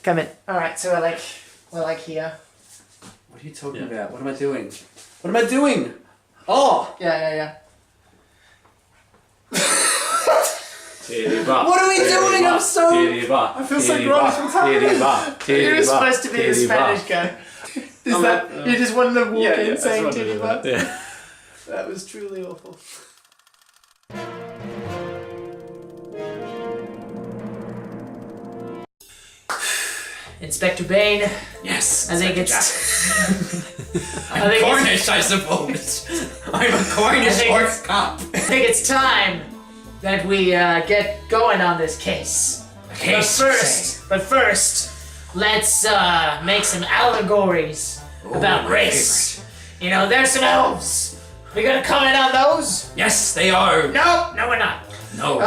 Come in. Alright, so we're like here. What are you talking about? What am I doing? What am I doing? Oh! Yeah. What are we doing? I feel so gross. What's happening? You're supposed to be the Spanish guy. Is that you just wanted to walk in saying titty bar? Yeah. That was truly awful. Inspector Bayne. Yes. I think it's. I'm Cornish, I suppose. I'm a Cornish horse cop. I think it's time that we get going on this case. But first, let's make some allegories about race. You know, there's some elves. We gonna comment on those? Yes, they are. No, we're not. No.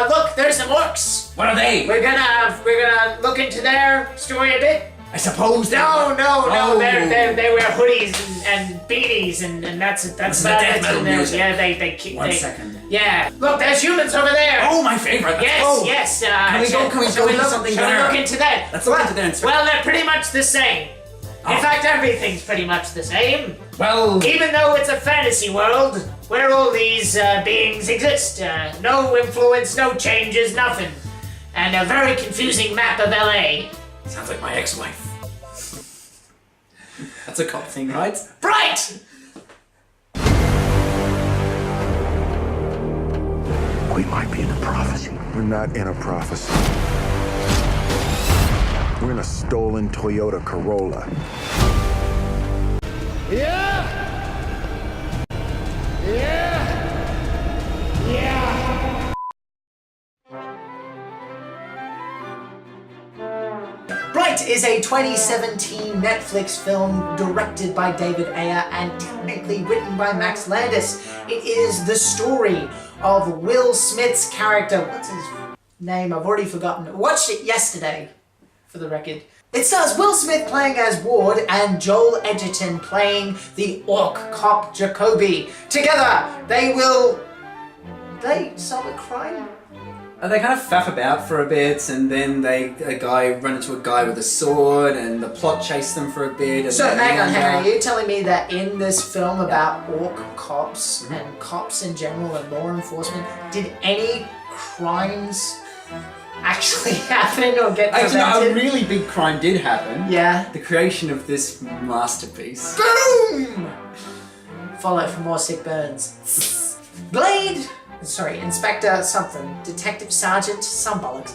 Look, there's some orcs. What are they? We're gonna look into their story a bit. I suppose. No. They wear hoodies and beanies and that's the death metal music. Yeah, they keep. One second. Yeah. Look, there's humans over there. Oh, my favorite. Yes. Can we go do something there? Shall we look into that? Let's look into that. Well, they're pretty much the same. In fact, everything's pretty much the same. Well, even though it's a fantasy world where all these beings exist, no influence, no changes, nothing, and a very confusing map of LA. Sounds like my ex-wife. That's a cop thing, right? Bright! We might be in a prophecy. We're not in a prophecy. We're in a stolen Toyota Corolla. Yeah! Bright is a 2017 Netflix film directed by David Ayer and technically written by Max Landis. It is the story of Will Smith's character. What's his name? I've already forgotten. I watched it yesterday, for the record. It stars Will Smith playing as Ward and Joel Edgerton playing the orc cop Jacoby. Together, they solve a crime? They kind of faff about for a bit, and then a guy run into a guy with a sword, and the plot chased them for a bit. And so hang on, are you telling me that in this film about orc cops and cops in general and law enforcement, did any crimes actually happen or get prevented? Actually, no, a really big crime did happen. Yeah. The creation of this masterpiece. Boom! Follow for more sick burns. Inspector something. Detective Sergeant, some bollocks.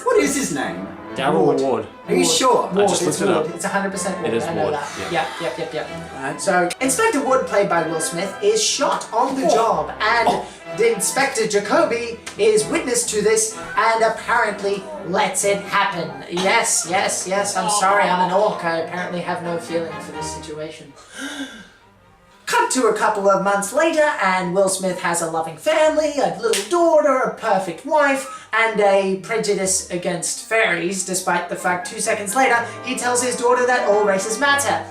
What is his name? Darryl Ward. Are you sure? I just looked it up. It's 100% Ward. It is I know Ward. that. Yep. Right. So, Inspector Ward, played by Will Smith, is shot on the job, and the Inspector Jacoby is witness to this and apparently lets it happen. Yes. I'm sorry, I'm an orc. I apparently have no feeling for this situation. Cut to a couple of months later, and Will Smith has a loving family, a little daughter, a perfect wife, and a prejudice against fairies, despite the fact 2 seconds later he tells his daughter that all races matter.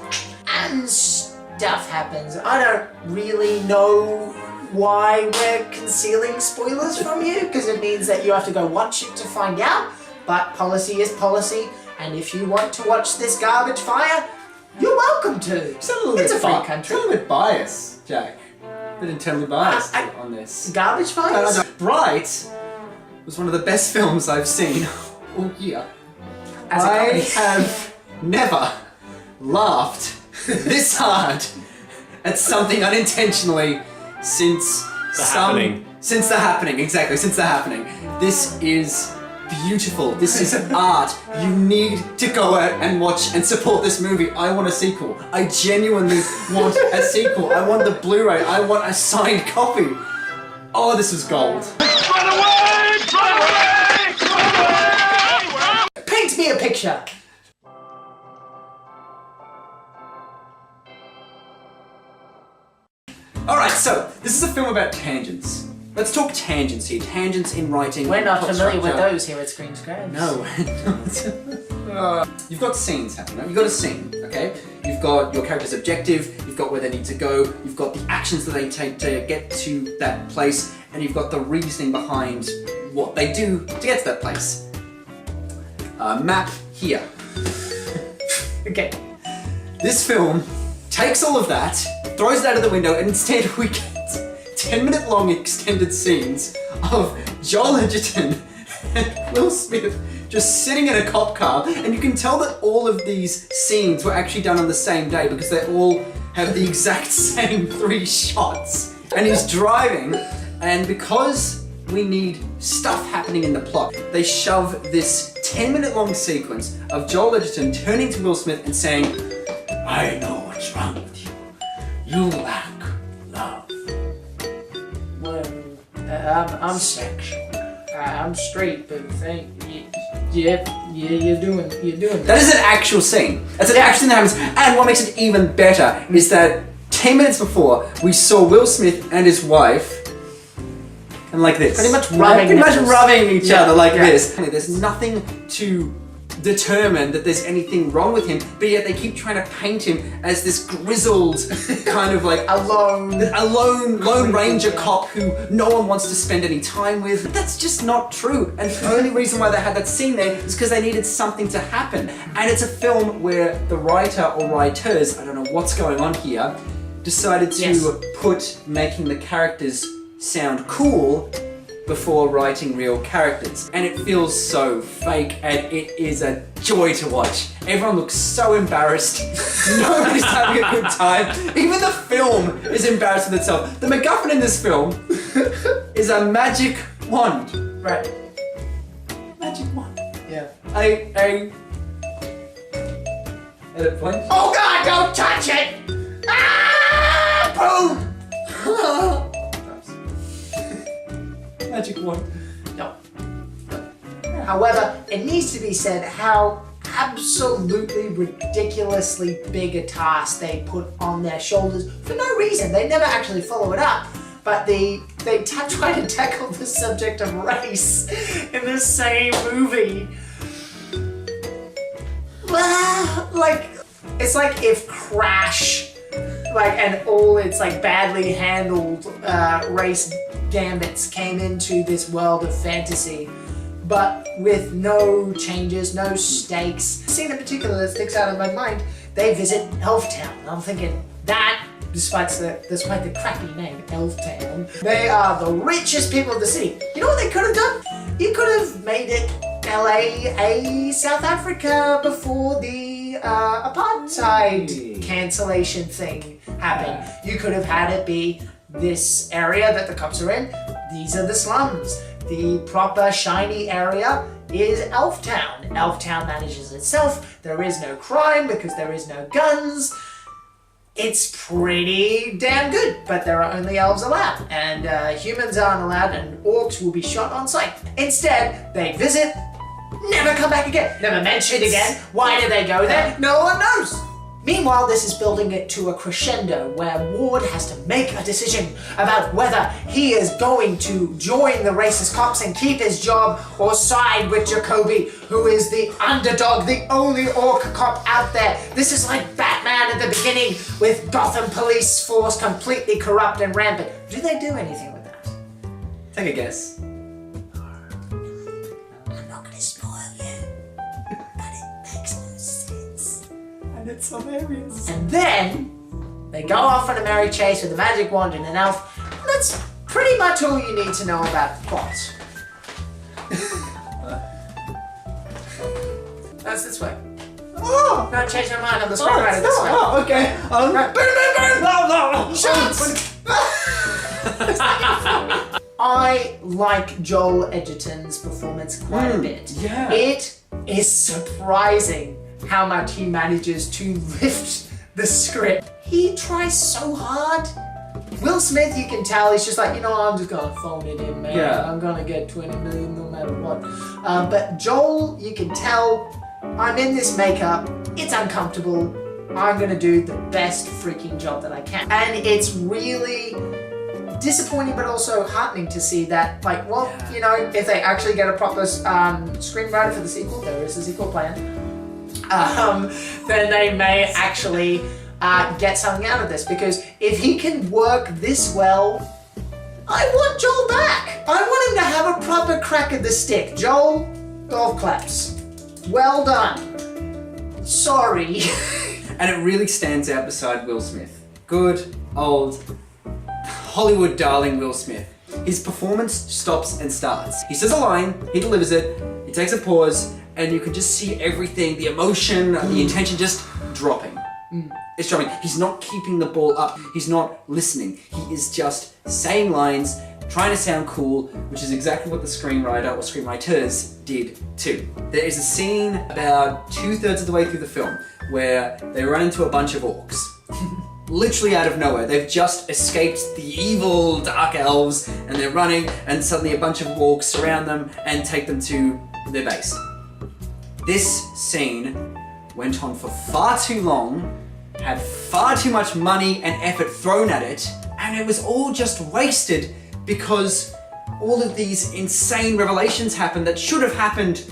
And stuff happens. I don't really know why we're concealing spoilers from you, because it means that you have to go watch it to find out, but policy is policy, and if you want to watch this garbage fire, you're welcome to. It's a free country. A little bit biased, Jack. A bit internally biased on this. Garbage fires? No. Bright was one of the best films I've seen all year. I have never laughed this hard at something unintentionally since The Happening. Since The Happening, exactly, since The Happening. This is beautiful. This is art. You need to go out and watch and support this movie. I want a sequel. I genuinely want a sequel. I want the Blu-ray. I want a signed copy. Oh, this is gold. Run away! Paint me a picture. Alright, so, this is a film about tangents. Let's talk tangents here. Tangents in writing. We're not plot familiar with structure. those here at Scribes. No, we're not. You've got scenes happening, right? You've got a scene, okay? You've got your character's objective, you've got where they need to go, you've got the actions that they take to get to that place, and you've got the reasoning behind what they do to get to that place. Map here. Okay. This film takes all of that, throws it out of the window, and instead we get 10-minute long extended scenes of Joel Edgerton and Will Smith just sitting in a cop car, and you can tell that all of these scenes were actually done on the same day because they all have the exact same 3 shots. And he's driving, and because we need stuff happening in the plot, they shove this 10-minute long sequence of Joel Edgerton turning to Will Smith and saying, "I know what's wrong with you. You lack love." Well, I'm sexual. I'm straight, but you're doing That that. is an actual scene. That's an actual thing that happens. And what makes it even better is that 10 minutes before, we saw Will Smith and his wife and like this. Pretty much rubbing each other like Yeah. this. There's nothing to determine that there's anything wrong with him, but yet they keep trying to paint him as this grizzled kind of like A lone ranger cop who no one wants to spend any time with. But that's just not true. And the only reason why they had that scene there is because they needed something to happen. And it's a film where the writer or writers, I don't know what's going on here, decided to Yes. put making the characters sound cool before writing real characters. And it feels so fake, and it is a joy to watch. Everyone looks so embarrassed. Nobody's having a good time. Even the film is embarrassed with itself. The MacGuffin in this film is a magic wand. Right. Magic wand. Yeah. Edit point. Oh God! Don't touch it! Ah! Boom! Magic wand. No. However, it needs to be said how absolutely ridiculously big a task they put on their shoulders for no reason. They never actually follow it up, but they try to tackle the subject of race in the same movie. Like, it's like if Crash, like, and all its like badly handled race gambits came into this world of fantasy, but with no changes, no stakes. Scene in particular that sticks out of my mind, they visit Elftown. I'm thinking that, despite the crappy name, Elftown, they are the richest people of the city. You know what they could have done? You could have made it LA a South Africa before the apartheid cancellation thing happened. You could have had it be this area that the cops are in. These are the slums. The proper shiny area is Elftown. Elftown manages itself. There is no crime because there is no guns. It's pretty damn good, but there are only elves allowed, and humans aren't allowed, and orcs will be shot on sight. Instead, they visit, never come back again, never mentioned again. Why did they go there? No one knows. Meanwhile, this is building it to a crescendo where Ward has to make a decision about whether he is going to join the racist cops and keep his job or side with Jacoby, who is the underdog, the only orc cop out there. This is like Batman at the beginning with Gotham police force completely corrupt and rampant. Do they do anything with that? Take a guess. I'm not going to spoil you, but it makes no sense. And it's hilarious. And then they go off on a merry chase with a magic wand and an elf. And that's pretty much all you need to know about the plot. That's this way. Oh! No, change my mind on the screenwriter this way. Oh, okay. Right. No. Shots! I like Joel Edgerton's performance quite a bit. yeah. It is surprising how much he manages to lift the script. He tries so hard. Will Smith, you can tell, he's just like, I'm just gonna phone it in, man. Yeah. I'm gonna get 20 million no matter what. But Joel, you can tell, I'm in this makeup, it's uncomfortable, I'm gonna do the best freaking job that I can. And it's really disappointing but also heartening to see that, like, if they actually get a proper screenwriter for the sequel, there is a sequel plan, then they may actually get something out of this, because if he can work this well, I want Joel back. I want him to have a proper crack at the stick. Joel, golf claps. Well done. sorry. And it really stands out beside Will Smith. Good, old, Hollywood darling Will Smith. His performance stops and starts. He says a line, he delivers it, he takes a pause, and you can just see everything, the emotion, the intention just dropping. It's dropping. He's not keeping the ball up. He's not listening. He is just saying lines, trying to sound cool, which is exactly what the screenwriter or screenwriters did too. There is a scene about 2/3 of the way through the film where they run into a bunch of orcs. Literally out of nowhere. They've just escaped the evil dark elves and they're running and suddenly a bunch of orcs surround them and take them to their base. This scene went on for far too long, had far too much money and effort thrown at it, and it was all just wasted because all of these insane revelations happened that should have happened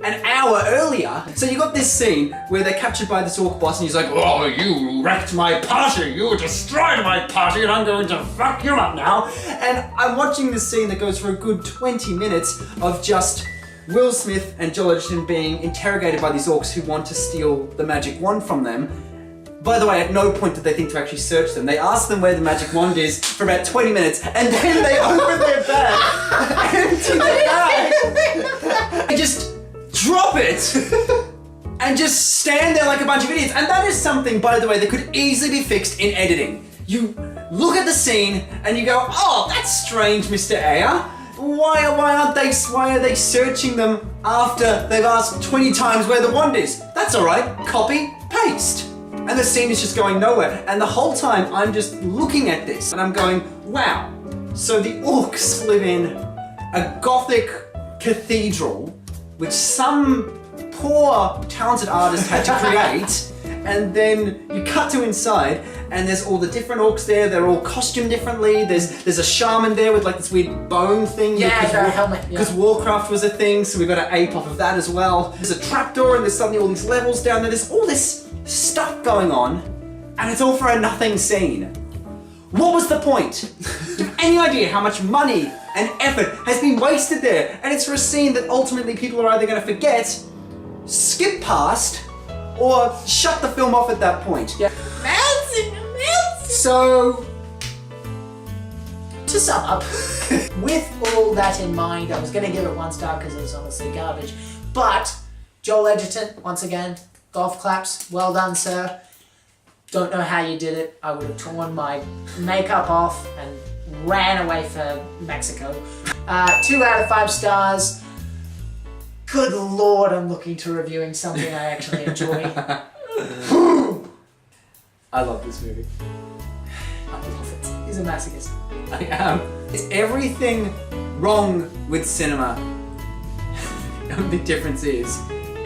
an hour earlier. So you got this scene where they're captured by this orc boss and he's like, oh, you wrecked my party, you destroyed my party and I'm going to fuck you up now. And I'm watching this scene that goes for a good 20 minutes of just Will Smith and Joel Edgerton being interrogated by these orcs who want to steal the magic wand from them. By the way, at no point did they think to actually search them. They asked them where the magic wand is for about 20 minutes, and then they open their bag, empty their bag, and just drop it, and just stand there like a bunch of idiots. And that is something, by the way, that could easily be fixed in editing. You look at the scene, and you go, oh, that's strange, Mr. Ayer. Why are they searching them after they've asked 20 times where the wand is? That's alright, copy, paste. And the scene is just going nowhere. And the whole time I'm just looking at this and I'm going, wow. So the orcs live in a Gothic cathedral, which some poor talented artist had to create. And then you cut to inside and there's all the different orcs there. They're all costumed differently. There's a shaman there with like this weird bone thing. Yeah, their helmet. Because Warcraft was a thing, so we got an ape off of that as well. There's a trapdoor and there's suddenly all these levels down there. There's all this stuff going on, and it's all for a nothing scene. What was the point? Do you have any idea how much money and effort has been wasted there? And it's for a scene that ultimately people are either going to forget, skip past, or shut the film off at that point. Yeah. So, to sum up, with all that in mind, I was going to give it 1 star because it was honestly garbage, but Joel Edgerton, once again, golf claps, well done, sir. Don't know how you did it. I would have torn my makeup off and ran away for Mexico. 2 out of 5 stars. Good Lord, I'm looking to reviewing something I actually enjoy. I love this movie. I love it. He's a masochist. I am. It's everything wrong with cinema. The only difference is,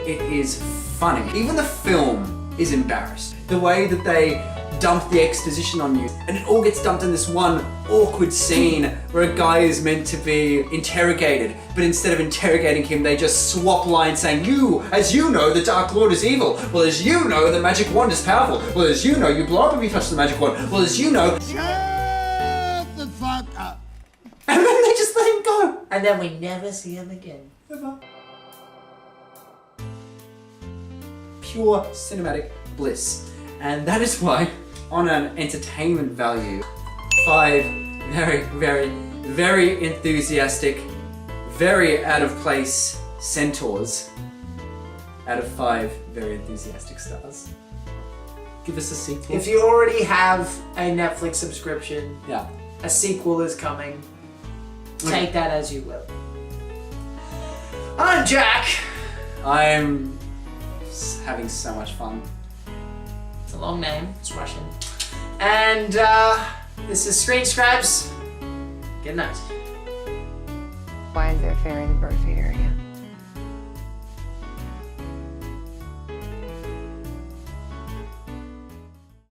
it is funny. Even the film is embarrassed. The way that they dump the exposition on you, and it all gets dumped in this one awkward scene where a guy is meant to be interrogated, but instead of interrogating him, they just swap lines saying, as you know, the Dark Lord is evil. Well, as you know, the magic wand is powerful. Well, as you know, you blow up if you touch the magic wand. Well, as you know... Shut the fuck up. And then they just let him go. And then we never see him again. Never. Pure cinematic bliss. And that is why, on an entertainment value, 5 very, very, very enthusiastic, very out of place centaurs out of 5 very enthusiastic stars. Give us a sequel. If you already have a Netflix subscription, Yeah. a sequel is coming. Take that as you will. I'm Jack. I'm having so much fun. It's a long name. It's Russian. And this is Scribes. Good night. Why is there a fair in the birth area?